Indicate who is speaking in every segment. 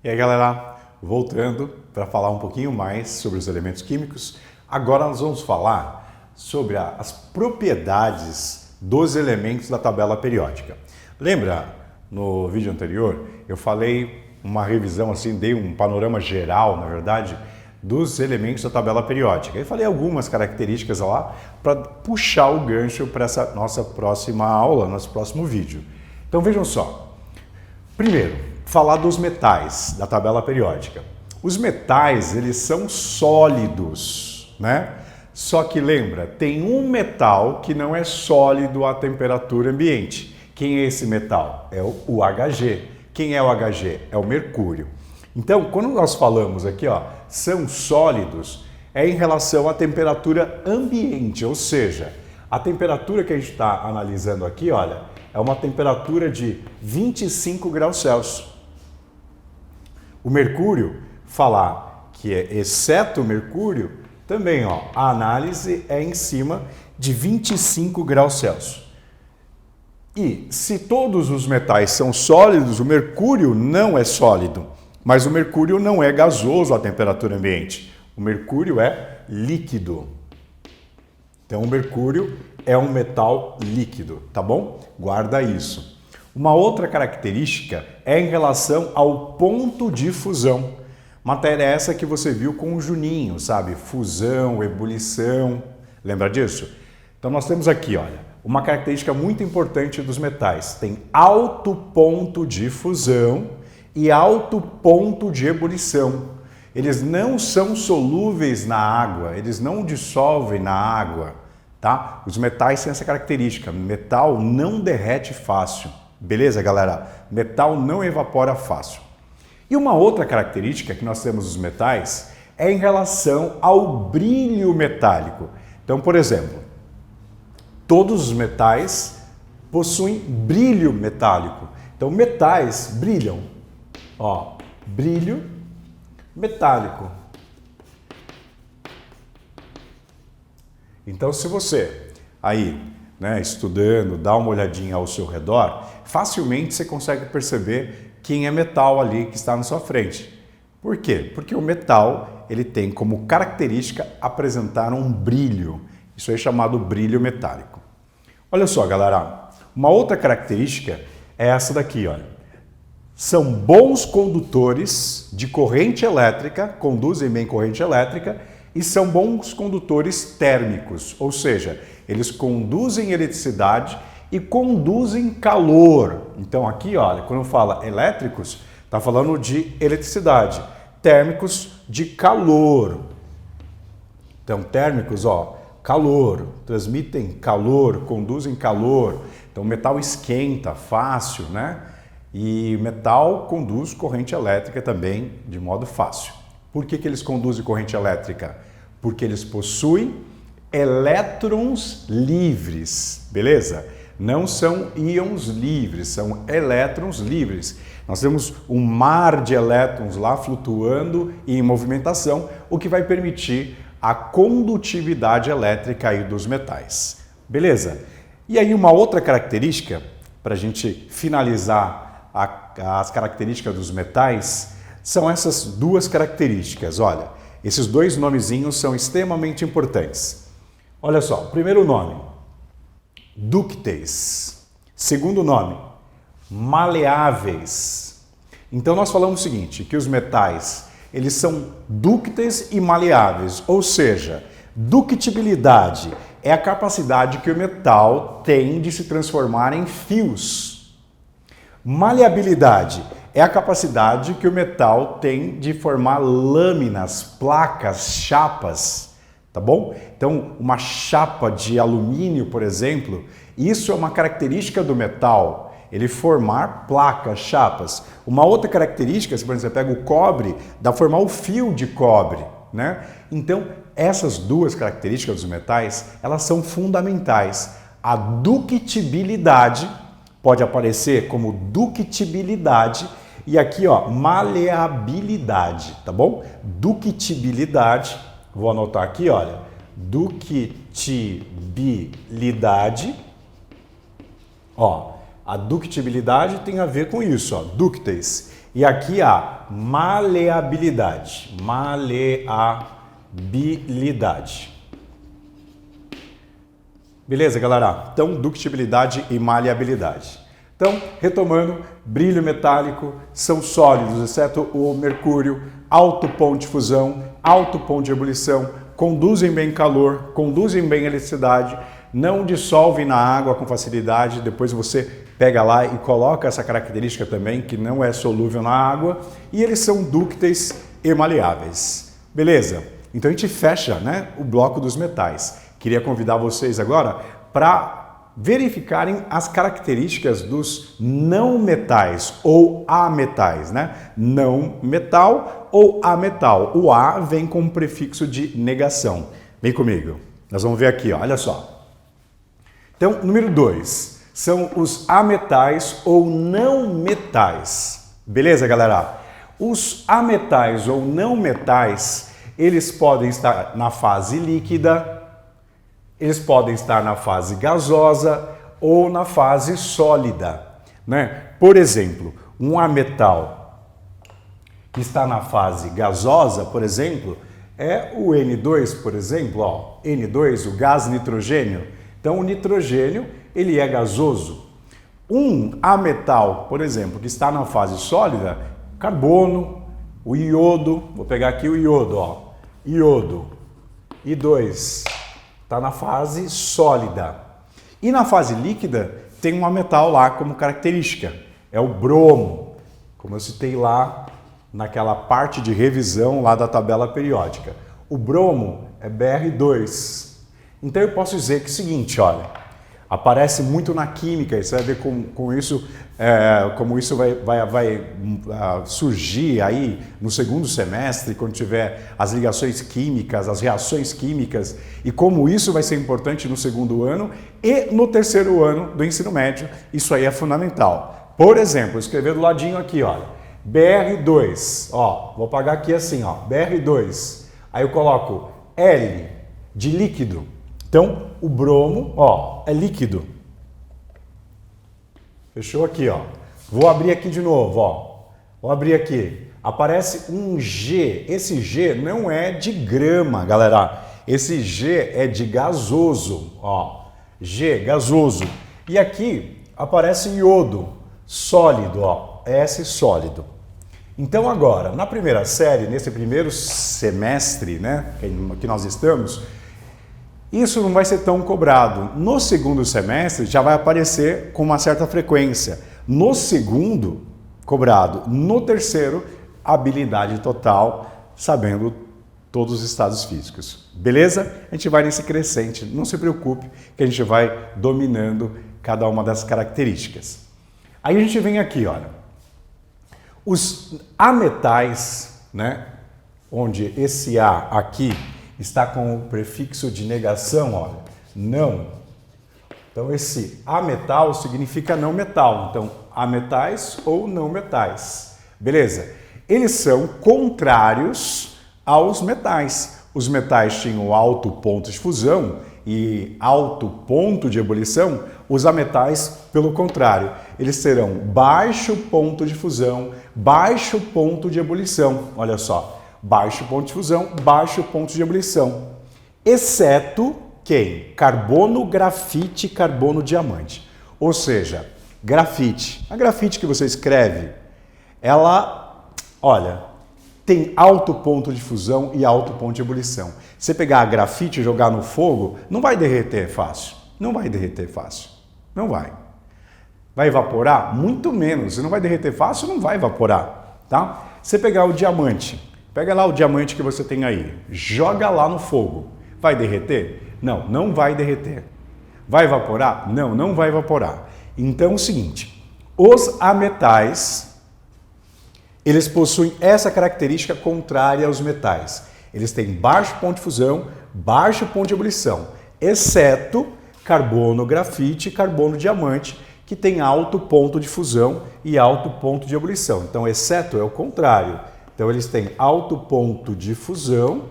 Speaker 1: E aí, galera, voltando para falar um pouquinho mais sobre os elementos químicos, agora nós vamos falar sobre as propriedades dos elementos da tabela periódica. Lembra, no vídeo anterior, eu falei uma revisão assim, dei um panorama geral, na verdade, dos elementos da tabela periódica. E falei algumas características lá para puxar o gancho para essa nossa próxima aula, nosso próximo vídeo. Então vejam só. Primeiro, falar dos metais da tabela periódica. Os metais, eles são sólidos, né? Só que lembra, tem um metal que não é sólido à temperatura ambiente. Quem é esse metal? É o Hg. Quem é o Hg? É o mercúrio. Então, quando nós falamos aqui, ó, são sólidos, é em relação à temperatura ambiente, ou seja, a temperatura que a gente está analisando aqui, olha, é uma temperatura de 25 graus Celsius. O mercúrio, falar que é exceto o mercúrio, também, ó, a análise é em cima de 25 graus Celsius. E se todos os metais são sólidos, o mercúrio não é sólido, mas o mercúrio não é gasoso à temperatura ambiente. O mercúrio é líquido. Então o mercúrio é um metal líquido, tá bom? Guarda isso. Uma outra característica é em relação ao ponto de fusão. Matéria essa que você viu com o Juninho, sabe? Fusão, ebulição. Lembra disso? Então nós temos aqui, olha, uma característica muito importante dos metais. Tem alto ponto de fusão e alto ponto de ebulição. Eles não são solúveis na água, eles não dissolvem na água, tá? Os metais têm essa característica. Metal não derrete fácil. Beleza, galera? Metal não evapora fácil. E uma outra característica que nós temos dos metais é em relação ao brilho metálico. Então, por exemplo, todos os metais possuem brilho metálico. Então, metais brilham. Ó, brilho metálico. Então, se você aí, né, estudando, dá uma olhadinha ao seu redor, facilmente você consegue perceber quem é metal ali que está na sua frente. Por quê? Porque o metal, ele tem como característica apresentar um brilho. Isso é chamado brilho metálico. Olha só, galera, uma outra característica é essa daqui, olha. São bons condutores de corrente elétrica, conduzem bem corrente elétrica, e são bons condutores térmicos, ou seja, eles conduzem eletricidade e conduzem calor. Então aqui, olha, quando fala elétricos, está falando de eletricidade. Térmicos, de calor. Então térmicos, ó, calor, transmitem calor, conduzem calor. Então o metal esquenta fácil, né? E metal conduz corrente elétrica também de modo fácil. Por que eles conduzem corrente elétrica? Porque eles possuem elétrons livres, beleza? Não são íons livres, são elétrons livres. Nós temos um mar de elétrons lá flutuando e em movimentação, o que vai permitir a condutividade elétrica aí dos metais. Beleza? E aí uma outra característica, para a gente finalizar as características dos metais, são essas duas características. Olha, esses dois nomezinhos são extremamente importantes. Olha só, primeiro nome, dúcteis. Segundo nome, maleáveis. Então nós falamos o seguinte, que os metais, eles são dúcteis e maleáveis, ou seja, ductibilidade é a capacidade que o metal tem de se transformar em fios. Maleabilidade é a capacidade que o metal tem de formar lâminas, placas, chapas, tá bom? Então, uma chapa de alumínio, por exemplo, isso é uma característica do metal, ele formar placas, chapas. Uma outra característica, se por exemplo, você pega o cobre, dá para formar o fio de cobre, né? Então, essas duas características dos metais, elas são fundamentais. A ductibilidade pode aparecer como ductibilidade e aqui, ó, maleabilidade, tá bom? Ductibilidade, vou anotar aqui, olha, ductibilidade. Ó, a ductibilidade tem a ver com isso, ó, ductes. E aqui a maleabilidade. Maleabilidade. Beleza, galera? Então, ductibilidade e maleabilidade. Então, retomando, brilho metálico são sólidos, exceto o mercúrio, alto ponto de fusão, alto ponto de ebulição, conduzem bem calor, conduzem bem eletricidade, não dissolvem na água com facilidade, depois você pega lá e coloca essa característica também, que não é solúvel na água, e eles são dúcteis e maleáveis. Beleza? Então a gente fecha, né, o bloco dos metais. Queria convidar vocês agora para verificarem as características dos não metais ou ametais, né? Não metal ou ametal. O A vem com o prefixo de negação. Vem comigo. Nós vamos ver aqui, ó, olha só. Então, número 2, são os ametais ou não metais. Beleza, galera? Os ametais ou não metais, eles podem estar na fase líquida, eles podem estar na fase gasosa ou na fase sólida, né? Por exemplo, um ametal que está na fase gasosa, por exemplo, é o N2, por exemplo, ó, N2, o gás nitrogênio. Então, o nitrogênio, ele é gasoso. Um ametal, por exemplo, que está na fase sólida, carbono, o iodo, vou pegar aqui o iodo, ó, iodo, I2, está na fase sólida. E na fase líquida, tem um ametal lá como característica, é o bromo, como eu citei lá naquela parte de revisão lá da tabela periódica. O bromo é Br2. Então eu posso dizer que é o seguinte, olha, aparece muito na química, e você vai ver como isso vai surgir aí no segundo semestre, quando tiver as ligações químicas, as reações químicas, e como isso vai ser importante no segundo ano e no terceiro ano do ensino médio, isso aí é fundamental. Por exemplo, escrever do ladinho aqui, olha, Br2, ó, vou apagar aqui assim, ó, Br2, aí eu coloco L de líquido. Então, o bromo, ó, é líquido. Fechou aqui, ó. Vou abrir aqui de novo, ó. Vou abrir aqui. Aparece um G. Esse G não é de grama, galera. Esse G é de gasoso, ó. G, gasoso. E aqui aparece iodo, sólido, ó. S, sólido. Então agora, na primeira série, nesse primeiro semestre, né, que nós estamos, isso não vai ser tão cobrado. No segundo semestre já vai aparecer com uma certa frequência. No segundo, cobrado. No terceiro, habilidade total, sabendo todos os estados físicos. Beleza? A gente vai nesse crescente. Não se preocupe que a gente vai dominando cada uma das características. Aí a gente vem aqui, olha. Os ametais, né? Onde esse A aqui está com o prefixo de negação, olha, não. Então, esse ametal significa não metal. Então, ametais ou não metais. Beleza? Eles são contrários aos metais. Os metais tinham alto ponto de fusão e alto ponto de ebulição. Os ametais, pelo contrário, eles terão baixo ponto de fusão, baixo ponto de ebulição. Olha só. Baixo ponto de fusão, baixo ponto de ebulição. Exceto quem? Carbono, grafite, carbono, diamante. Ou seja, grafite. A grafite que você escreve, ela, olha, tem alto ponto de fusão e alto ponto de ebulição. Você pegar a grafite e jogar no fogo, não vai derreter fácil. Não vai derreter fácil. Não vai. Vai evaporar? Muito menos. Se não vai derreter fácil, não vai evaporar. Tá? Você pegar o diamante, pega lá o diamante que você tem aí, joga lá no fogo. Vai derreter? Não, não vai derreter. Vai evaporar? Não, não vai evaporar. Então é o seguinte, os ametais, eles possuem essa característica contrária aos metais. Eles têm baixo ponto de fusão, baixo ponto de ebulição, exceto carbono, grafite e carbono, diamante, que tem alto ponto de fusão e alto ponto de ebulição. Então, exceto é o contrário. Então, eles têm alto ponto de fusão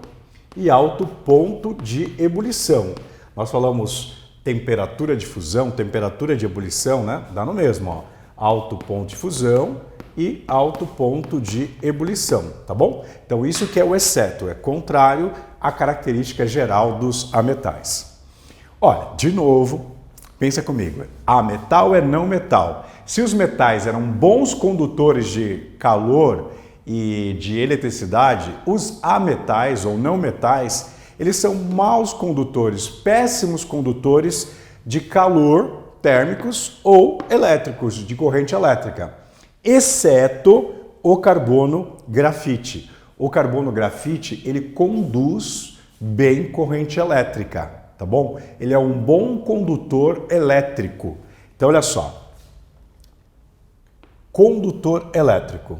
Speaker 1: e alto ponto de ebulição. Nós falamos temperatura de fusão, temperatura de ebulição, né? Dá no mesmo, ó. Alto ponto de fusão e alto ponto de ebulição, tá bom? Então isso que é o exceto, é contrário à característica geral dos ametais. Olha, de novo, pensa comigo, ametal é não metal. Se os metais eram bons condutores de calor e de eletricidade, os ametais ou não metais, eles são maus condutores, péssimos condutores de calor térmicos ou elétricos, de corrente elétrica, exceto o carbono grafite. O carbono grafite, ele conduz bem corrente elétrica, tá bom? Ele é um bom condutor elétrico. Então, olha só. Condutor elétrico.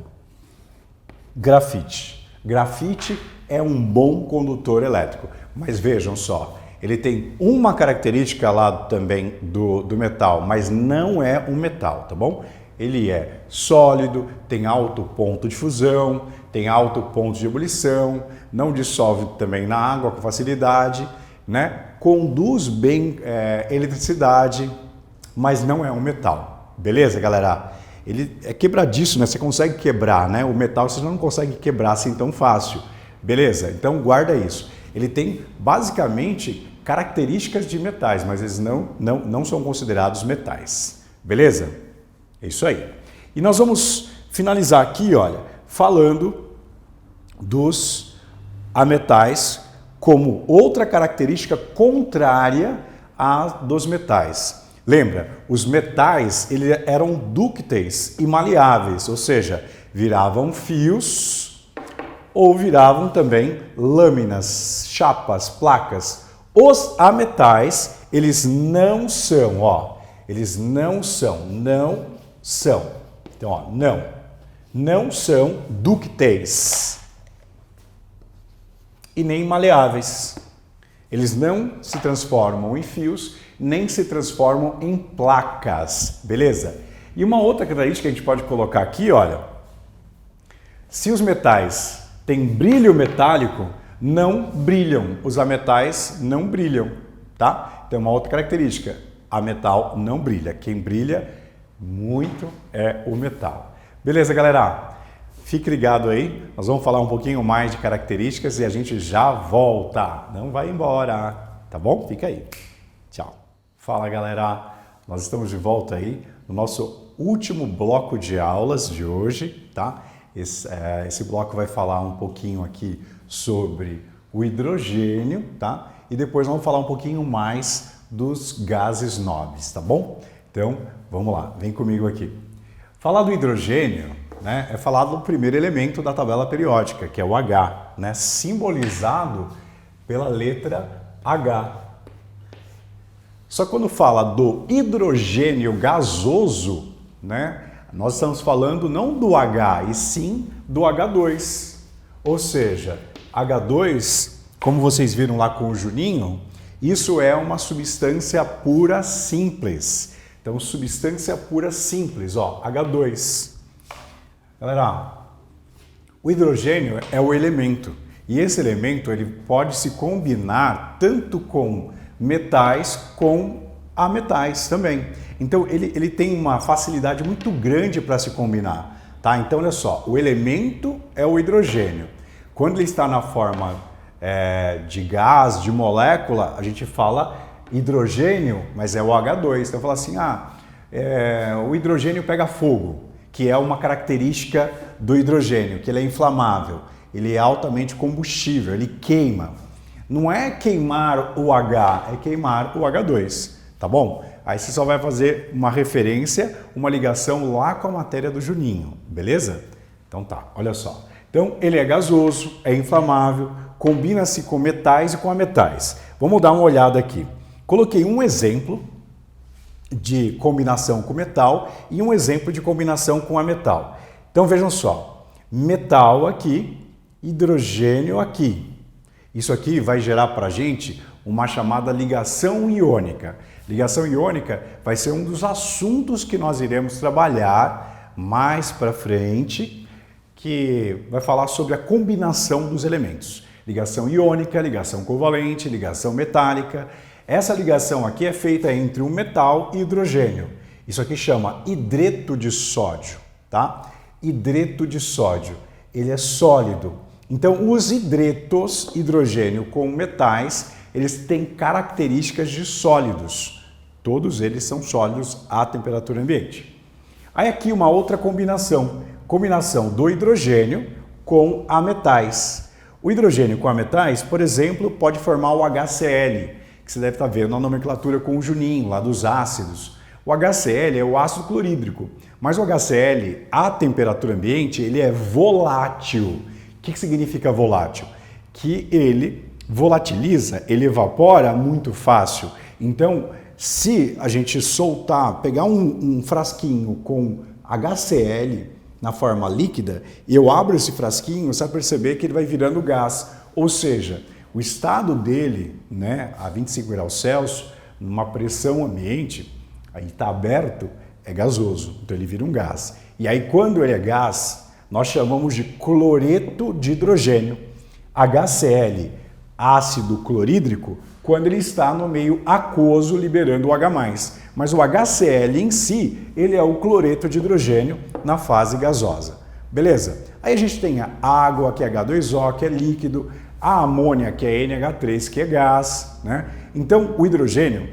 Speaker 1: Grafite. Grafite é um bom condutor elétrico. Mas vejam só, ele tem uma característica lá também do metal, mas não é um metal, tá bom? Ele é sólido, tem alto ponto de fusão, tem alto ponto de ebulição, não dissolve também na água com facilidade, né? Conduz bem eletricidade, mas não é um metal. Beleza, galera? Ele é quebradiço, né? Você consegue quebrar, né? O metal você não consegue quebrar assim tão fácil. Beleza? Então guarda isso. Ele tem basicamente características de metais, mas eles não são considerados metais. Beleza? É isso aí. E nós vamos finalizar aqui, olha, falando dos ametais como outra característica contrária à dos metais. Lembra, os metais eles eram dúcteis e maleáveis, ou seja, viravam fios ou viravam também lâminas, chapas, placas. Os ametais, eles não são, ó, eles não são. Então, ó, não são dúcteis e nem maleáveis. Eles não se transformam em fios, nem se transformam em placas, beleza? E uma outra característica que a gente pode colocar aqui, olha, se os metais têm brilho metálico, não brilham. Os ametais não brilham, tá? Então, uma outra característica, a metal não brilha. Quem brilha muito é o metal. Beleza, galera? Fique ligado aí, nós vamos falar um pouquinho mais de características e a gente já volta. Não vai embora, tá bom? Fica aí. Tchau. Fala, galera. Nós estamos de volta aí no nosso último bloco de aulas de hoje, tá? Esse bloco vai falar um pouquinho aqui sobre o hidrogênio, tá? E depois vamos falar um pouquinho mais dos gases nobres, tá bom? Então, vamos lá, vem comigo aqui. Falar do hidrogênio, né, é falar do primeiro elemento da tabela periódica, que é o H, né, simbolizado pela letra H. Só quando fala do hidrogênio gasoso, né, nós estamos falando não do H, e sim do H2. Ou seja, H2, como vocês viram lá com o Juninho, isso é uma substância pura simples. Então, substância pura simples, ó, H2. Galera, o hidrogênio é o elemento. E esse elemento ele pode se combinar tanto com metais com ametais também. Então, ele tem uma facilidade muito grande para se combinar. Tá? Então, olha só, o elemento é o hidrogênio. Quando ele está na forma de gás, de molécula, a gente fala hidrogênio, mas é o H2. Então, fala assim, o hidrogênio pega fogo, que é uma característica do hidrogênio, que ele é inflamável, ele é altamente combustível, ele queima. Não é queimar o H, é queimar o H2, tá bom? Aí você só vai fazer uma referência, uma ligação lá com a matéria do Juninho, beleza? Então tá, olha só. Então ele é gasoso, é inflamável, combina-se com metais e com ametais. Vamos dar uma olhada aqui. Coloquei um exemplo de combinação com metal e um exemplo de combinação com ametal. Então vejam só, metal aqui, hidrogênio aqui. Isso aqui vai gerar para a gente uma chamada ligação iônica. Ligação iônica vai ser um dos assuntos que nós iremos trabalhar mais para frente, que vai falar sobre a combinação dos elementos. ligação iônica, ligação covalente, ligação metálica. Essa ligação aqui é feita entre um metal e hidrogênio. Isso aqui chama hidreto de sódio, tá? Hidreto de sódio, ele é sólido. Então, os hidretos, hidrogênio com metais, eles têm características de sólidos. Todos eles são sólidos à temperatura ambiente. Aí aqui uma outra combinação do hidrogênio com ametais. O hidrogênio com ametais, por exemplo, pode formar o HCl, que você deve estar vendo na nomenclatura com o Juninho, lá dos ácidos. O HCl é o ácido clorídrico, mas o HCl, à temperatura ambiente, ele é volátil. O que significa volátil? Que ele volatiliza, ele evapora muito fácil. Então, se a gente pegar um frasquinho com HCl na forma líquida, e eu abro esse frasquinho, você vai perceber que ele vai virando gás. Ou seja, o estado dele, né, a 25 graus Celsius, numa pressão ambiente, aí está aberto, é gasoso, então ele vira um gás. E aí quando ele é gás, nós chamamos de cloreto de hidrogênio. HCl, ácido clorídrico, quando ele está no meio aquoso liberando o H+. Mas o HCl em si, ele é o cloreto de hidrogênio na fase gasosa. Beleza? Aí a gente tem a água, que é H2O, que é líquido, a amônia, que é NH3, que é gás, né? Então, o hidrogênio,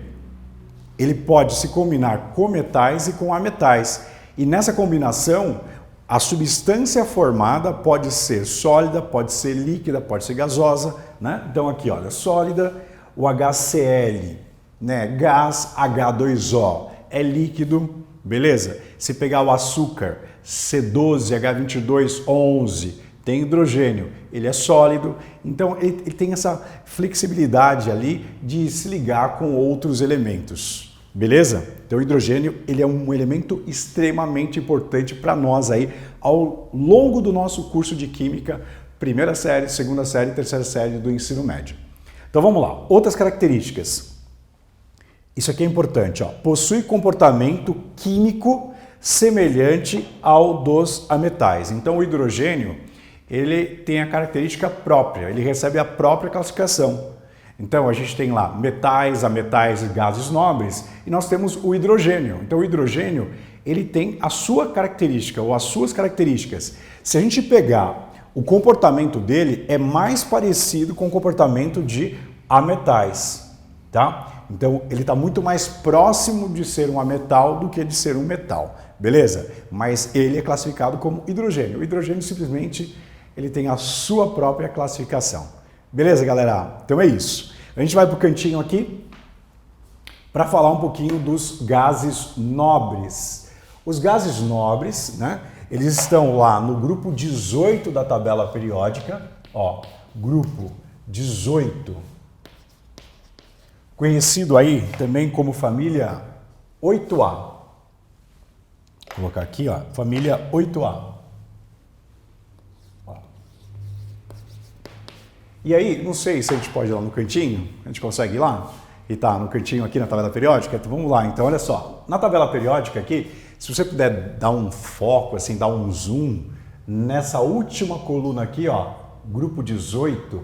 Speaker 1: ele pode se combinar com metais e com ametais. E nessa combinação, a substância formada pode ser sólida, pode ser líquida, pode ser gasosa, né? Então aqui, olha, sólida, o HCl, né, gás, H2O é líquido, beleza? Se pegar o açúcar, C12H2211, tem hidrogênio, ele é sólido, então ele tem essa flexibilidade ali de se ligar com outros elementos, beleza? Então o hidrogênio, ele é um elemento extremamente importante para nós aí ao longo do nosso curso de Química, primeira série, segunda série e terceira série do ensino médio. Então vamos lá, outras características. Isso aqui é importante, ó. Possui comportamento químico semelhante ao dos ametais. Então o hidrogênio, ele tem a característica própria, ele recebe a própria classificação. Então a gente tem lá metais, ametais e gases nobres e nós temos o hidrogênio. Então o hidrogênio, ele tem a sua característica ou as suas características. Se a gente pegar o comportamento dele, é mais parecido com o comportamento de ametais, tá? Então ele está muito mais próximo de ser um ametal do que de ser um metal, beleza? Mas ele é classificado como hidrogênio. O hidrogênio simplesmente ele tem a sua própria classificação. Beleza, galera? Então é isso. A gente vai para o cantinho aqui para falar um pouquinho dos gases nobres. Os gases nobres, né? Eles estão lá no grupo 18 da tabela periódica, ó, grupo 18, conhecido aí também como família 8A. Vou colocar aqui, ó, família 8A. Ó. E aí, não sei se a gente pode ir lá no cantinho, a gente consegue ir lá? E tá no cantinho aqui na tabela periódica? Então vamos lá, então olha só, na tabela periódica aqui, se você puder dar um foco, assim, dar um zoom nessa última coluna aqui, ó, grupo 18,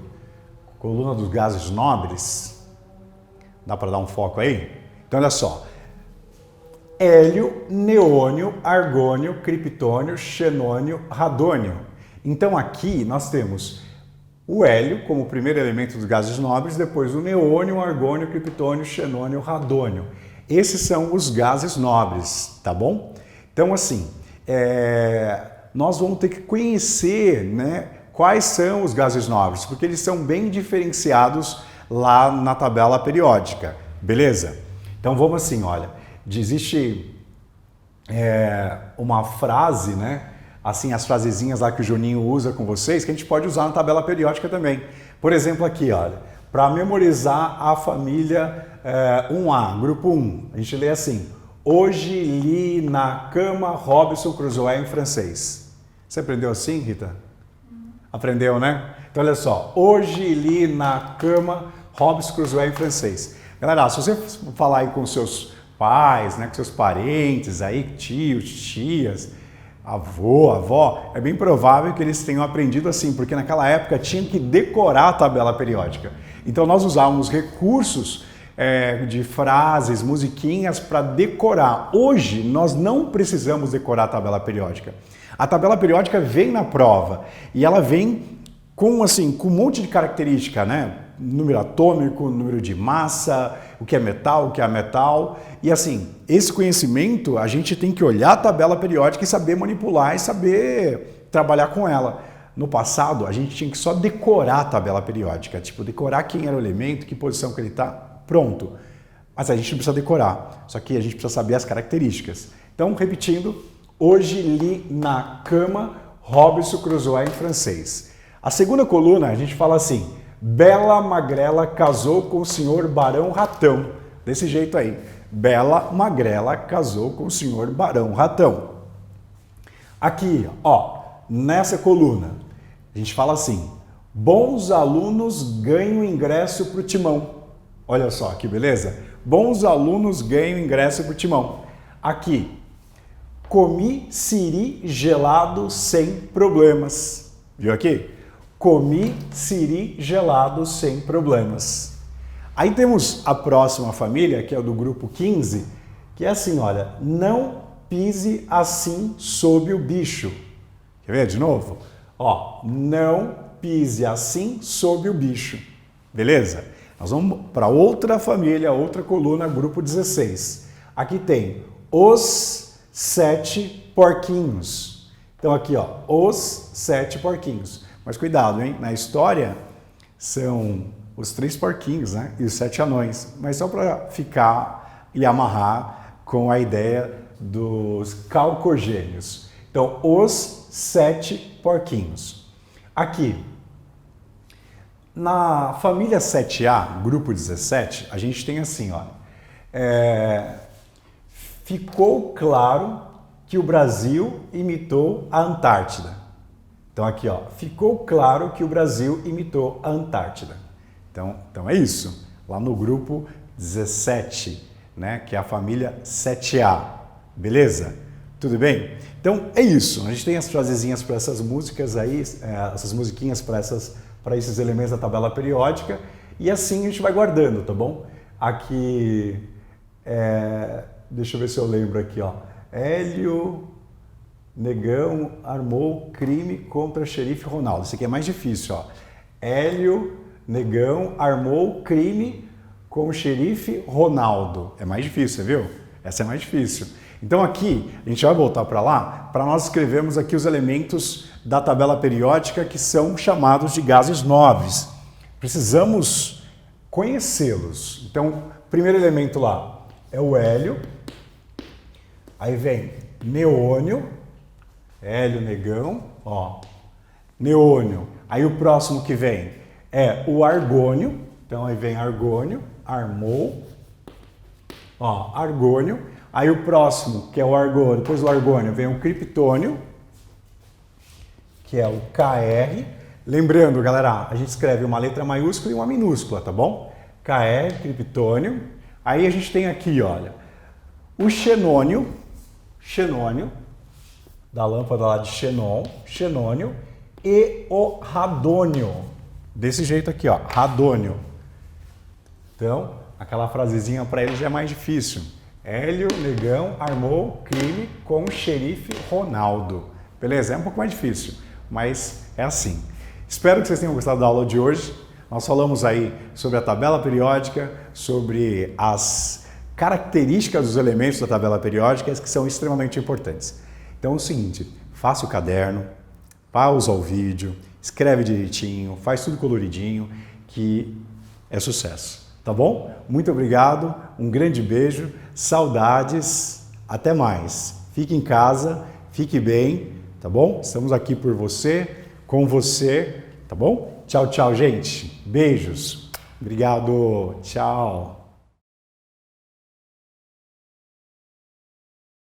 Speaker 1: coluna dos gases nobres, dá para dar um foco aí? Então olha só, hélio, neônio, argônio, criptônio, xenônio, radônio. Então aqui nós temos o hélio como o primeiro elemento dos gases nobres, depois o neônio, argônio, criptônio, xenônio, radônio. Esses são os gases nobres, tá bom? Então, assim, nós vamos ter que conhecer, né, quais são os gases nobres, porque eles são bem diferenciados lá na tabela periódica, beleza? Então, vamos assim, olha, existe uma frase, né, assim, as frasezinhas lá que o Juninho usa com vocês, que a gente pode usar na tabela periódica também. Por exemplo, aqui, olha, para memorizar a família 1A, grupo 1, a gente lê assim: hoje li na cama Robinson Crusoe em francês. Você aprendeu assim, Rita? Aprendeu, né? Então olha só, hoje li na cama Robinson Crusoe em francês. Galera, se você falar aí com seus pais, né, com seus parentes aí, tios, tias, avô, avó, é bem provável que eles tenham aprendido assim, porque naquela época tinham que decorar a tabela periódica. Então nós usávamos recursos de frases, musiquinhas para decorar. Hoje nós não precisamos decorar a tabela periódica. A tabela periódica vem na prova e ela vem com um monte de característica, né? Número atômico, número de massa, o que é metal, o que é ametal. E assim, esse conhecimento, a gente tem que olhar a tabela periódica e saber manipular e saber trabalhar com ela. No passado, a gente tinha que só decorar a tabela periódica, tipo, decorar quem era o elemento, que posição que ele está, pronto. Mas a gente não precisa decorar, só que a gente precisa saber as características. Então, repetindo, hoje li na cama Robinson Crusoe em francês. A segunda coluna, a gente fala assim: Bela Magrela casou com o senhor Barão Ratão. Desse jeito aí. Bela Magrela casou com o senhor Barão Ratão. Aqui, ó, nessa coluna, a gente fala assim: bons alunos ganham ingresso para o Timão. Olha só que beleza. Bons alunos ganham ingresso para o Timão. Aqui, comi siri gelado sem problemas. Viu aqui? Comi siri gelado sem problemas. Aí temos a próxima família, que é do grupo 15, que é assim, olha, não pise assim sob o bicho. Quer ver de novo? Ó, não pise assim sob o bicho. Beleza? Nós vamos para outra família, outra coluna, grupo 16. Aqui tem os 7 porquinhos. Então aqui, ó, os 7 porquinhos. Mas cuidado, hein? Na história são os 3 porquinhos, né? E os 7 anões. Mas só para ficar e amarrar com a ideia dos calcogênios. Então, os 7 porquinhos. Aqui, na família 7A, grupo 17, a gente tem assim, ó. Ficou claro que o Brasil imitou a Antártida. Então aqui, ó, ficou claro que o Brasil imitou a Antártida. Então é isso. Lá no grupo 17, né, que é a família 7A. Beleza? Tudo bem? Então é isso. A gente tem as frasezinhas para essas músicas aí, essas musiquinhas para esses elementos da tabela periódica, e assim a gente vai guardando, tá bom? Aqui, deixa eu ver se eu lembro aqui, ó. Hélio Negão armou crime contra xerife Ronaldo. Esse aqui é mais difícil, ó. Hélio Negão armou crime com o xerife Ronaldo. É mais difícil, viu? Essa é mais difícil. Então aqui, a gente vai voltar para lá, para nós escrevermos aqui os elementos da tabela periódica que são chamados de gases nobres. Precisamos conhecê-los. Então, primeiro elemento lá é o hélio, aí vem neônio, hélio, negão, ó, neônio. Aí o próximo que vem é o argônio, então aí vem argônio, armou, ó, argônio. Aí o próximo, que é o argônio, depois do argônio vem o criptônio, que é o Kr. Lembrando, galera, a gente escreve uma letra maiúscula e uma minúscula, tá bom? Kr, criptônio. Aí a gente tem aqui, olha, o xenônio, da lâmpada lá de xenon, xenônio, e o radônio. Desse jeito aqui, ó, radônio. Então, aquela frasezinha para ele já é mais difícil. Hélio Negão armou crime com o xerife Ronaldo. Beleza? É um pouco mais difícil, mas é assim. Espero que vocês tenham gostado da aula de hoje. Nós falamos aí sobre a tabela periódica, sobre as características dos elementos da tabela periódica, que são extremamente importantes. Então é o seguinte, faça o caderno, pausa o vídeo, escreve direitinho, faz tudo coloridinho, que é sucesso. Tá bom? Muito obrigado, um grande beijo, saudades, até mais. Fique em casa, fique bem, tá bom? Estamos aqui por você, com você, tá bom? Tchau, tchau, gente. Beijos. Obrigado. Tchau.